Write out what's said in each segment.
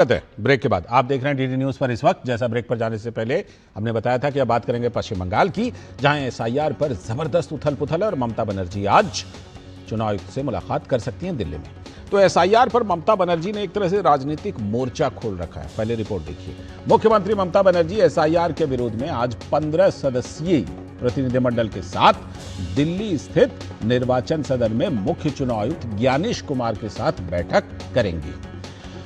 Break के बाद आप देख रहे हैं डीडी न्यूज पर। इस वक्त जैसा ब्रेक पर जाने से पहले हमने बताया था कि अब बात करेंगे पश्चिम बंगाल की, जहां एसआईआर पर जबरदस्त उथल पुथल है और ममता बनर्जी आज चुनाव आयुक्त से मुलाकात कर सकती हैं दिल्ली में। तो एसआईआर पर ममता बनर्जी ने एक तरह से राजनीतिक मोर्चा खोल रखा है। पहले रिपोर्ट देखिए। मुख्यमंत्री ममता बनर्जी एसआईआर के विरोध में आज 15 सदस्यीय प्रतिनिधिमंडल के साथ दिल्ली स्थित निर्वाचन सदन में मुख्य चुनाव आयुक्त ज्ञानेश कुमार के साथ बैठक करेंगी।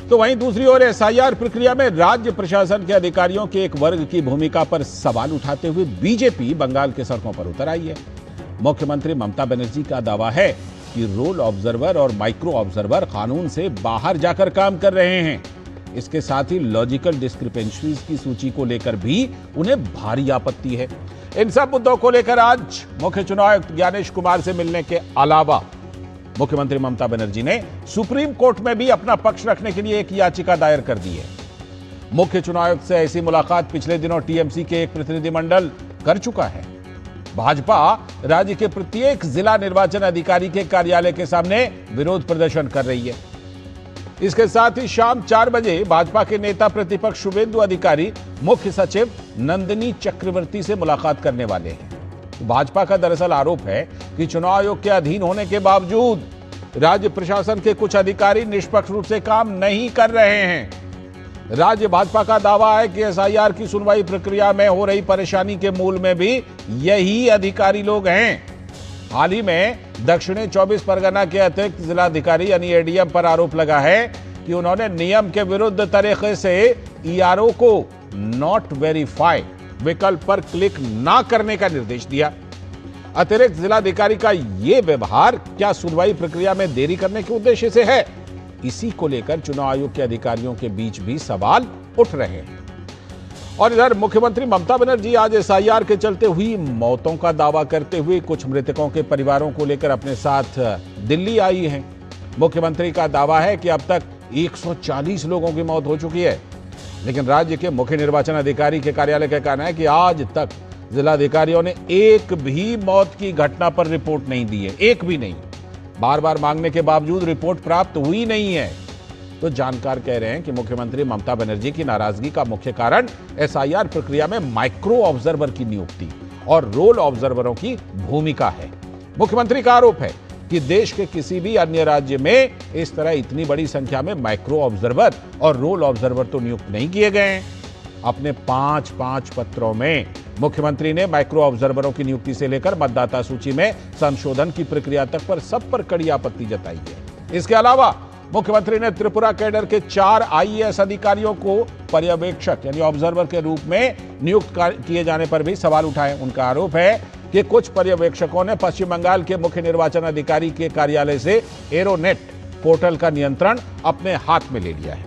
तो वहीं दूसरी ओर एसआईआर प्रक्रिया में राज्य प्रशासन के अधिकारियों के एक वर्ग की भूमिका पर सवाल उठाते हुए बीजेपी बंगाल के सड़कों पर उतर आई है। मुख्यमंत्री ममता बनर्जी का दावा है कि रोल ऑब्जर्वर और माइक्रो ऑब्जर्वर कानून से बाहर जाकर काम कर रहे हैं। इसके साथ ही लॉजिकल डिस्क्रिपेंसीज की सूची को लेकर भी उन्हें भारी आपत्ति है। इन सब मुद्दों को लेकर आज मुख्य चुनाव आयुक्त ज्ञानेश कुमार से मिलने के अलावा मुख्यमंत्री ममता बनर्जी ने सुप्रीम कोर्ट में भी अपना पक्ष रखने के लिए एक याचिका दायर कर दी है। मुख्य चुनाव आयुक्त से ऐसी मुलाकात पिछले दिनों टीएमसी के एक प्रतिनिधिमंडल कर चुका है। भाजपा राज्य के प्रत्येक जिला निर्वाचन अधिकारी के कार्यालय के सामने विरोध प्रदर्शन कर रही है। इसके साथ ही शाम 4 बजे भाजपा के नेता प्रतिपक्ष शुभेंदु अधिकारी मुख्य सचिव नंदिनी चक्रवर्ती से मुलाकात करने वाले हैं। भाजपा का दरअसल आरोप है कि चुनाव आयोग के अधीन होने के बावजूद राज्य प्रशासन के कुछ अधिकारी निष्पक्ष रूप से काम नहीं कर रहे हैं। राज्य भाजपा का दावा है कि एसआईआर की सुनवाई प्रक्रिया में हो रही परेशानी के मूल में भी यही अधिकारी लोग हैं। हाल ही में दक्षिणी 24 परगना के अतिरिक्त जिलाधिकारी यानी एडीएम पर आरोप लगा है कि उन्होंने नियम के विरुद्ध तरीके से ईआरओ को नॉट वेरीफाई विकल्प पर क्लिक ना करने का निर्देश दिया। अतिरिक्त जिलाधिकारी का यह व्यवहार क्या सुनवाई प्रक्रिया में देरी करने के उद्देश्य से है? इसी को लेकर चुनाव आयोग के अधिकारियों के बीच भी सवाल उठ रहे हैं। और इधर मुख्यमंत्री ममता बनर्जी आज एसआईआर के चलते हुई मौतों का दावा करते हुए कुछ मृतकों के परिवारों को लेकर अपने साथ दिल्ली आई हैं। मुख्यमंत्री का दावा है कि अब तक 140 लोगों की मौत हो चुकी है, लेकिन राज्य के मुख्य निर्वाचन अधिकारी के कार्यालय का कहना है कि आज तक जिलाधिकारियों ने एक भी मौत की घटना पर रिपोर्ट नहीं दी है, एक भी नहीं। बार बार मांगने के बावजूद रिपोर्ट प्राप्त हुई नहीं है। तो जानकार कह रहे हैं कि मुख्यमंत्री ममता बनर्जी की नाराजगी का मुख्य कारण एसआईआर प्रक्रिया में माइक्रो ऑब्जर्वर की नियुक्ति और रोल ऑब्जर्वरों की भूमिका है। मुख्यमंत्री का आरोप है कि देश के किसी भी अन्य राज्य में इस तरह इतनी बड़ी संख्या में माइक्रो ऑब्जर्वर और रोल ऑब्जर्वर तो नियुक्त नहीं किए गए हैं। अपने 5 पत्रों में मुख्यमंत्री ने माइक्रो ऑब्जर्वरों की नियुक्ति से लेकर मतदाता सूची में संशोधन की प्रक्रिया तक पर सब पर कड़ी आपत्ति जताई है। इसके अलावा मुख्यमंत्री ने त्रिपुरा कैडर के 4 आईएएस अधिकारियों को पर्यवेक्षक यानी ऑब्जर्वर के रूप में नियुक्त किए जाने पर भी सवाल उठाए। उनका आरोप है कि कुछ पर्यवेक्षकों ने पश्चिम बंगाल के मुख्य निर्वाचन अधिकारी के कार्यालय से एरोनेट पोर्टल का नियंत्रण अपने हाथ में ले लिया है।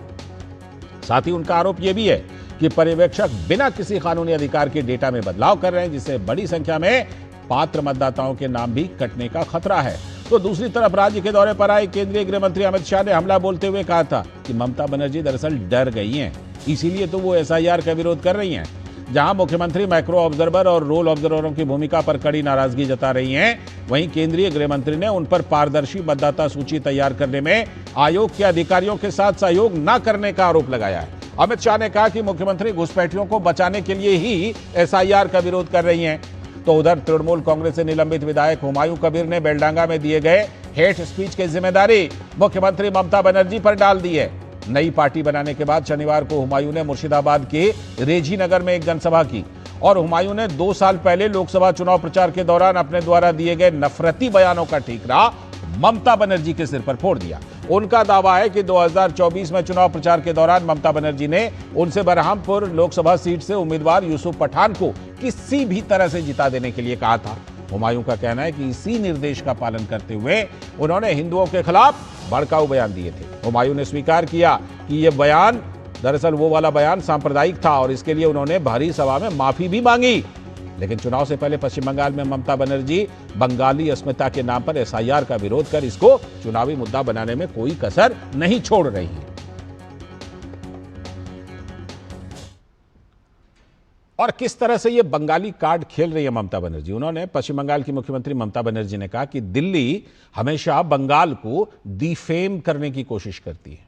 साथ ही उनका आरोप यह भी है कि पर्यवेक्षक बिना किसी कानूनी अधिकार के डेटा में बदलाव कर रहे हैं, जिससे बड़ी संख्या में पात्र मतदाताओं के नाम भी कटने का खतरा है। तो दूसरी तरफ राज्य के दौरे पर आए केंद्रीय गृह मंत्री अमित शाह ने हमला बोलते हुए कहा था कि ममता बनर्जी दरअसल डर गई हैं, इसीलिए तो वो एसआईआर का विरोध कर रही हैं। जहां मुख्यमंत्री माइक्रो ऑब्जर्वर और रोल ऑब्जर्वरों की भूमिका पर कड़ी नाराजगी जता रही हैं, वहीं केंद्रीय गृह मंत्री ने उन पर पारदर्शी मतदाता सूची तैयार करने में आयोग के अधिकारियों के साथ सहयोग न करने का आरोप लगाया है। अमित शाह ने कहा कि मुख्यमंत्री घुसपैठियों को बचाने के लिए ही एसआईआर का विरोध कर रही हैं। तो उधर तृणमूल कांग्रेस से निलंबित विधायक हुमायूं कबीर ने बेलडांगा में दिए गए हेट स्पीच की जिम्मेदारी मुख्यमंत्री ममता बनर्जी पर डाल दी है। नई पार्टी बनाने के बाद शनिवार को हुमायूं ने मुर्शिदाबाद के रेजी नगर में एक जनसभा की और हुमायूं ने 2 साल पहले लोकसभा चुनाव प्रचार के दौरान अपने द्वारा दिए गए नफरती बयानों का ठीकरा ममता बनर्जी के सिर पर फोड़ दिया। उनका दावा है कि 2024 में चुनाव प्रचार के दौरान ममता बनर्जी ने उनसे बरहामपुर लोकसभा सीट से उम्मीदवार यूसुफ पठान को किसी भी तरह से जिता देने के लिए कहा था। हुमायूं का कहना है कि इसी निर्देश का पालन करते हुए उन्होंने हिंदुओं के खिलाफ भड़काऊ बयान दिए थे। हुमायूं ने स्वीकार किया कि यह बयान दरअसल वो वाला बयान सांप्रदायिक था और इसके लिए उन्होंने भरी सभा में माफी भी मांगी। लेकिन चुनाव से पहले पश्चिम बंगाल में ममता बनर्जी बंगाली अस्मिता के नाम पर एसआईआर का विरोध कर इसको चुनावी मुद्दा बनाने में कोई कसर नहीं छोड़ रही है। और किस तरह से ये बंगाली कार्ड खेल रही है ममता बनर्जी। उन्होंने पश्चिम बंगाल की मुख्यमंत्री ममता बनर्जी ने कहा कि दिल्ली हमेशा बंगाल को डिफेम करने की कोशिश करती है।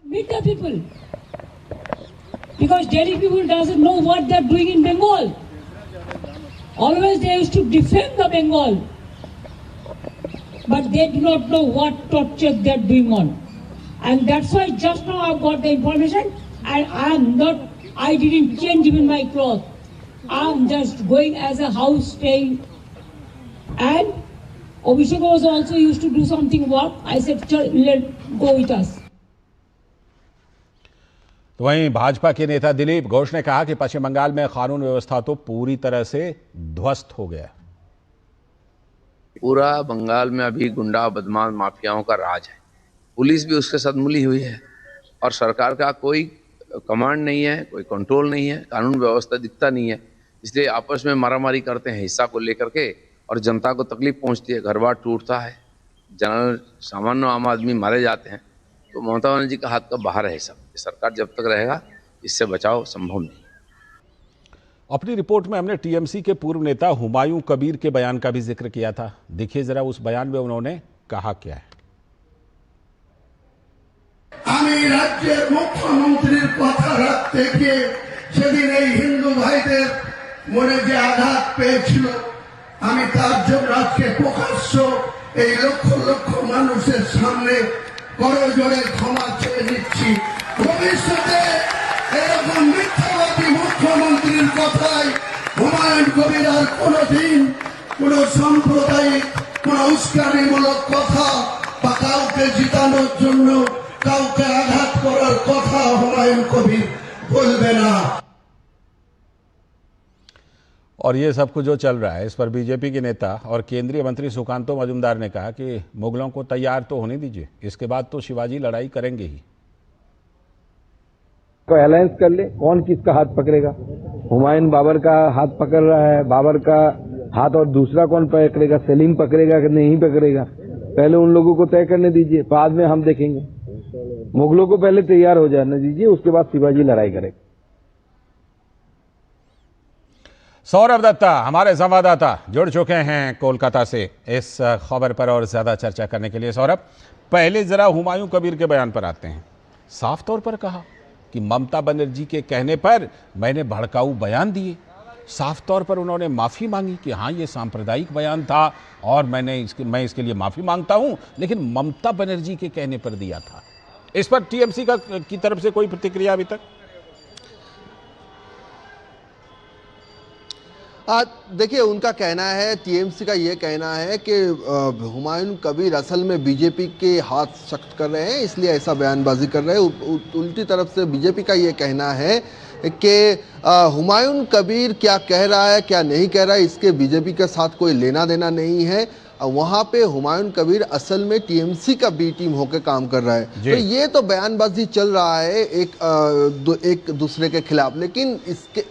meet the people. Because Delhi people doesn't know what they're doing in Bengal. Always they used to defend the Bengal. But they do not know what torture they're doing on. And that's why just now I've got the information and I didn't change even my clothes. I'm just going as a house staying. And Abhishek was also used to do something work. I said, let go with us. तो वहीं भाजपा के नेता दिलीप घोष ने कहा कि पश्चिम बंगाल में कानून व्यवस्था तो पूरी तरह से ध्वस्त हो गया। पूरा बंगाल में अभी गुंडा बदमाश माफियाओं का राज है। पुलिस भी उसके साथ मिली हुई है और सरकार का कोई कमांड नहीं है, कोई कंट्रोल नहीं है, कानून व्यवस्था दिखता नहीं है। इसलिए आपस में मारामारी करते हैं हिस्सा को लेकर के और जनता को तकलीफ पहुंचती है, घर बार टूटता है, सामान्य आम आदमी मारे जाते हैं। तो ममता बनर्जी का हाथ का बाहर है सब। सरकार जब तक रहेगा इससे बचाव संभव नहीं। अपनी रिपोर्ट में हमने टीएमसी के पूर्व नेता हुमायूं कबीर के बयान का भी जिक्र किया था। देखिए जरा उस बयान में उन्होंने कहा क्या है। आमी राज्य मुख्यमंत्री कथा रखते गए সেদিন এই হিন্দু ভাইদের মনে যে আঘাত পেয়েছিল আমি তার জন্য আজকে প্রকাশ্য এই লক্ষ লক্ষ মানুষের সামনে করজোড়ে ক্ষমা চেয়ে নিচ্ছি। ভবিষ্যতে এরকম মিথ্যাবাদী মুখ্যমন্ত্রীর কথায় হুমায়ুন কবির আর কোনোদিন কোন সাম্প্রদায়িক কোন উস্কানিমূলক কথা বা কাউকে জিতানোর জন্য কাউকে আঘাত করার কথা হুমায়ুন কবির बोलबे ना। और ये सब कुछ जो चल रहा है इस पर बीजेपी के नेता और केंद्रीय मंत्री सुकांतो मजूमदार ने कहा कि मुगलों को तैयार तो होने दीजिए, इसके बाद तो शिवाजी लड़ाई करेंगे ही। तो अलायंस कर ले, कौन किसका हाथ पकड़ेगा? हुमायूं बाबर का हाथ पकड़ रहा है, बाबर का हाथ और दूसरा कौन पकड़ेगा? सलीम पकड़ेगा कि नहीं पकड़ेगा? पहले उन लोगों को तय करने दीजिए, बाद में हम देखेंगे। मुगलों को पहले तैयार हो जाने दीजिए, उसके बाद शिवाजी लड़ाई करेंगे। सौरभ दत्ता हमारे संवाददाता जुड़ चुके हैं कोलकाता से इस खबर पर और ज्यादा चर्चा करने के लिए। सौरभ, पहले जरा हुमायूं कबीर के बयान पर आते हैं। साफ तौर पर कहा कि ममता बनर्जी के कहने पर मैंने भड़काऊ बयान दिए। साफ तौर पर उन्होंने माफी मांगी कि हाँ ये सांप्रदायिक बयान था और मैं इसके लिए माफी मांगता हूं, लेकिन ममता बनर्जी के कहने पर दिया था। इस पर टीएमसी की तरफ से कोई प्रतिक्रिया अभी तक? देखिए, उनका कहना है, टीएमसी का ये कहना है कि हुमायूं कबीर असल में बीजेपी के हाथ सख्त कर रहे हैं, इसलिए ऐसा बयानबाजी कर रहे हैं। उल्टी तरफ से बीजेपी का ये कहना है कि हुमायूं कबीर क्या कह रहा है क्या नहीं कह रहा है इसके बीजेपी के साथ कोई लेना देना नहीं है। वहाँ पे हुमायूं कबीर असल में टीएमसी का बी टीम होकर काम कर रहा है। तो ये तो बयानबाजी चल रहा है एक दूसरे के खिलाफ, लेकिन इसके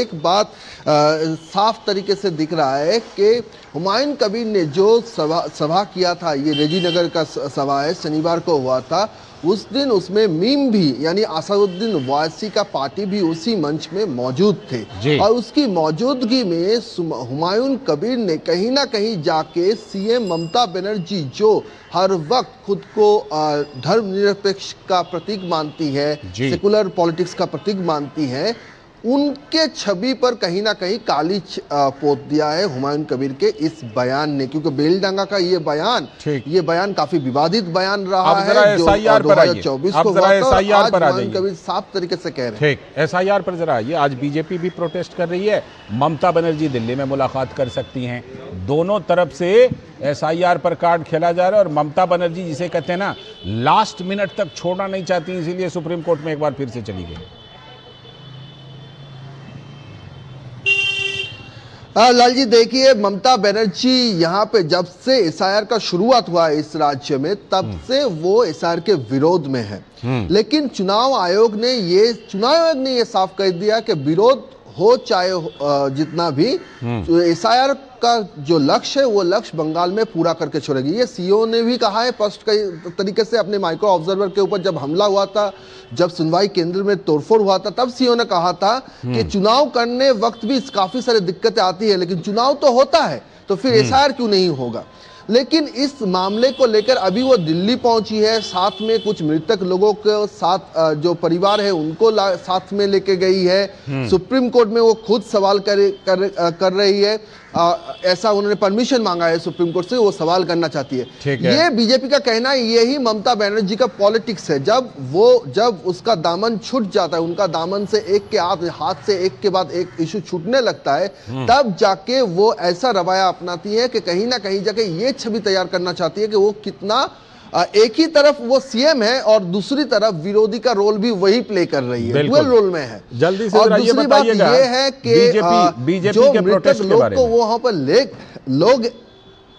एक बात साफ तरीके से दिख रहा है कि हुमायूं कबीर ने जो सभा किया था, ये रेजीनगर का सभा है, शनिवार को हुआ था, उस दिन उसमें मीम भी यानी असदुद्दीन ओवैसी का पार्टी भी उसी मंच में मौजूद थे और उसकी मौजूदगी में हुमायूं कबीर ने कहीं ना कहीं जाके सीएम ममता बनर्जी जो हर वक्त खुद को धर्मनिरपेक्ष का प्रतीक मानती है, सेकुलर पॉलिटिक्स का प्रतीक मानती है, उनके छवि पर कहीं ना कहीं काली पोत दिया है हुमायूं कबीर के इस बयान ने। क्योंकि बेलडांगा का ये बयान काफी विवादित बयान रहा है जो 2024 को हुआ था। आज हुमायूं कबीर साफ तरीके से कह रहे हैं। ठीक, एसआईआर पर जरा आइए। आज बीजेपी भी प्रोटेस्ट कर रही है, ममता बनर्जी दिल्ली में मुलाकात कर सकती हैं। दोनों तरफ से एसआईआर पर कार्ड खेला जा रहा है और ममता बनर्जी जिसे कहते हैं ना लास्ट मिनट तक छोड़ना नहीं चाहती, इसीलिए सुप्रीम कोर्ट में एक बार फिर से चली गई। लाल जी देखिए, ममता बनर्जी यहाँ पे जब से एसआईआर का शुरुआत हुआ है इस राज्य में, तब से वो एसआईआर के विरोध में है। लेकिन चुनाव आयोग ने ये साफ कर दिया कि विरोध हो चाहे जितना भी, एसआईआर का जो लक्ष्य है वो लक्ष्य बंगाल में पूरा करके छोड़ेगी। ये सीओ ने भी कहा है स्पष्ट तरीके से अपने माइक्रो ऑब्जर्वर के ऊपर। जब हमला हुआ था, जब सुनवाई केंद्र में तोड़फोड़ हुआ था, तब सीओ ने कहा था कि चुनाव करने वक्त भी काफी सारी दिक्कतें आती है, लेकिन चुनाव तो होता है तो फिर एसआईआर क्यों नहीं होगा। लेकिन इस मामले को लेकर अभी वो दिल्ली पहुंची है, साथ में कुछ मृतक लोगों के साथ जो परिवार है उनको साथ में लेके गई है। सुप्रीम कोर्ट में वो खुद सवाल कर रही है, ऐसा उन्होंने परमिशन मांगा है सुप्रीम कोर्ट से, वो सवाल करना चाहती है। ये बीजेपी का कहना है, यही ममता बनर्जी का पॉलिटिक्स है। जब उसका दामन छूट जाता है, उनका दामन से एक के हाथ से एक के बाद एक इशू छूटने लगता है, तब जाके वो ऐसा रवैया अपनाती है कि कहीं ना कहीं जाके ये छवि तैयार करना चाहती है कि वो कितना एक ही तरफ वो सीएम है और दूसरी तरफ विरोधी का रोल भी वही प्ले कर रही है, डुअल रोल में है। जल्दी से और दूसरी बात ये है कि जो मृतक लोग को वो वहां पर लोग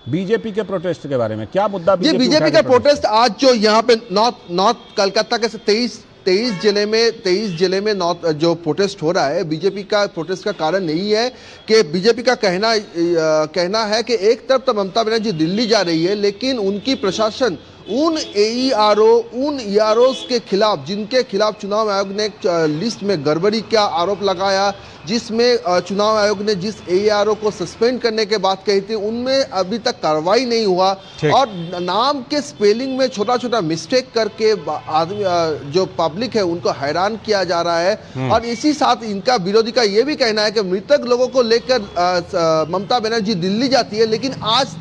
बीजेपी के प्रोटेस्ट के बारे में क्या मुद्दा? बीजेपी का प्रोटेस्ट आज जो यहाँ पे नॉर्थ कलकत्ता के 23 जिले में जो प्रोटेस्ट हो रहा है, बीजेपी का प्रोटेस्ट का कारण यही है कि बीजेपी का कहना है कि एक तरफ तो ममता बनर्जी दिल्ली जा रही है, लेकिन उनकी प्रशासन उन ईआरओ के खिलाफ, जिनके खिलाफ चुनाव आयोग ने एक लिस्ट में गड़बड़ी का आरोप लगाया, जिसमें चुनाव आयोग ने जिस ईआरओ को सस्पेंड करने के बात कही थी, उनमें अभी तक कार्रवाई नहीं हुआ और नाम के स्पेलिंग में छोटा छोटा मिस्टेक करके आदमी जो पब्लिक है उनको हैरान किया जा रहा है। और इसी साथ इनका विरोधी का यह भी कहना है कि मृतक लोगों को लेकर ममता बनर्जी दिल्ली जाती है, लेकिन आज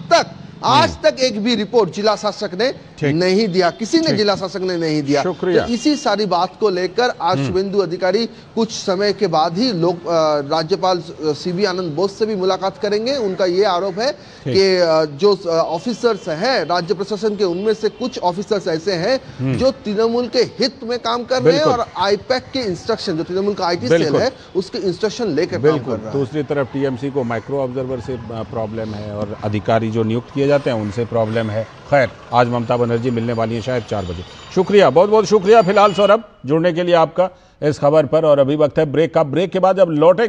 तक एक भी रिपोर्ट जिला शासक ने नहीं दिया, किसी ने जिला शासक ने नहीं दिया। तो इसी सारी बात को लेकर आज शुभेंदु अधिकारी कुछ समय के बाद ही राज्यपाल सीबी आनंद बोस से भी मुलाकात करेंगे। उनका ये आरोप है कि जो ऑफिसर्स हैं राज्य प्रशासन के, उनमें से कुछ ऑफिसर्स ऐसे हैं जो तृणमूल के हित में काम कर रहे हैं और आईपैक के इंस्ट्रक्शन, जो तृणमूल का आईटी सेल है, उसके इंस्ट्रक्शन लेकर काम कर रहा है। दूसरी तरफ टीएमसी को माइक्रो ऑब्जर्वर से प्रॉब्लम है और अधिकारी जो नियुक्त किए जाते हैं उनसे प्रॉब्लम है। खैर, आज ममता बनर्जी मिलने वाली है शायद 4 बजे। शुक्रिया, बहुत बहुत शुक्रिया फिलहाल सौरभ जुड़ने के लिए आपका इस खबर पर। और अभी वक्त है ब्रेक का। ब्रेक के बाद जब लौटेंगे